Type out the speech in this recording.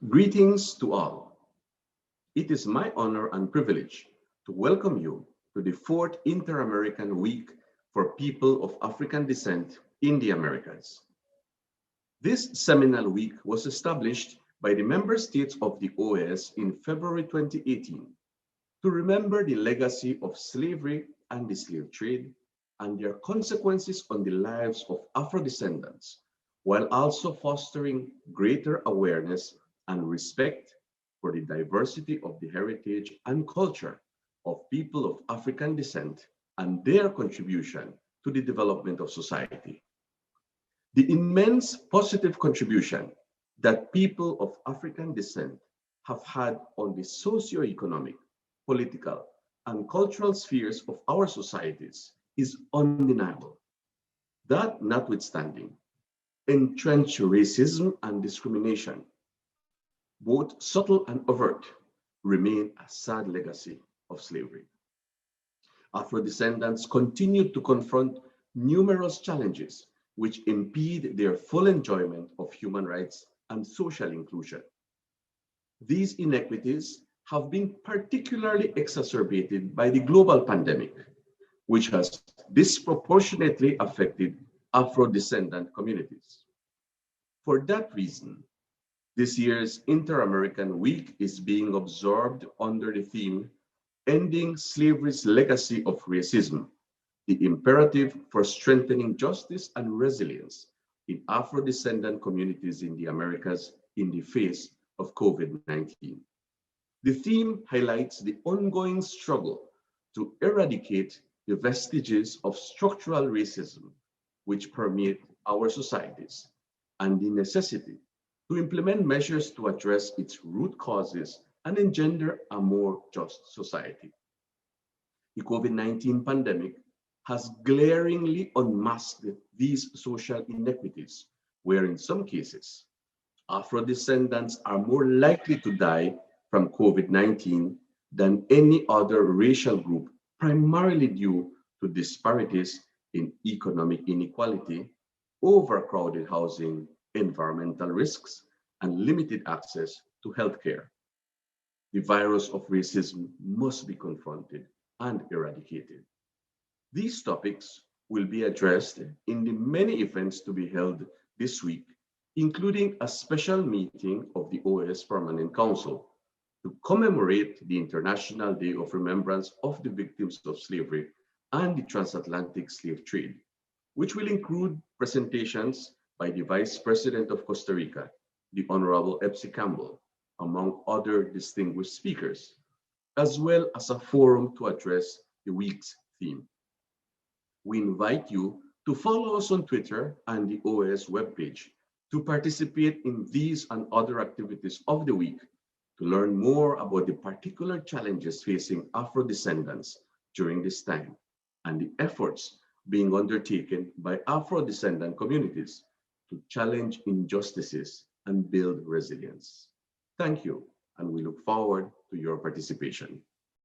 Greetings to all. It is my honor and privilege to welcome you to the fourth Inter-American Week for People of African Descent in the Americas. This seminal week was established by the member states of the OAS in February 2018 to remember the legacy of slavery and the slave trade and their consequences on the lives of Afro-descendants, while also fostering greater awareness and respect for the diversity of the heritage and culture of people of African descent and their contribution to the development of society. The immense positive contribution that people of African descent have had on the socio-economic, political, and cultural spheres of our societies is undeniable. That notwithstanding, entrenched racism and discrimination, both subtle and overt, remain a sad legacy of slavery. Afro-descendants continue to confront numerous challenges which impede their full enjoyment of human rights and social inclusion. These inequities have been particularly exacerbated by the global pandemic, which has disproportionately affected Afro-descendant communities. For that reason, this year's Inter-American Week is being observed under the theme, Ending Slavery's Legacy of Racism, the imperative for strengthening justice and resilience in Afro-descendant communities in the Americas in the face of COVID-19. The theme highlights the ongoing struggle to eradicate the vestiges of structural racism which permeate our societies and the necessity to implement measures to address its root causes and engender a more just society. The COVID-19 pandemic has glaringly unmasked these social inequities, where in some cases, Afro-descendants are more likely to die from COVID-19 than any other racial group, primarily due to disparities in economic inequality, overcrowded housing, environmental risks, and limited access to healthcare. The virus of racism must be confronted and eradicated. These topics will be addressed in the many events to be held this week, including a special meeting of the OAS Permanent Council to commemorate the International Day of Remembrance of the Victims of Slavery and the Transatlantic Slave Trade, which will include presentations by the Vice President of Costa Rica, the Honorable Epsy Campbell, among other distinguished speakers, as well as a forum to address the week's theme. We invite you to follow us on Twitter and the OAS webpage to participate in these and other activities of the week to learn more about the particular challenges facing Afro-descendants during this time and the efforts being undertaken by Afro-descendant communities to challenge injustices and build resilience. Thank you, and we look forward to your participation.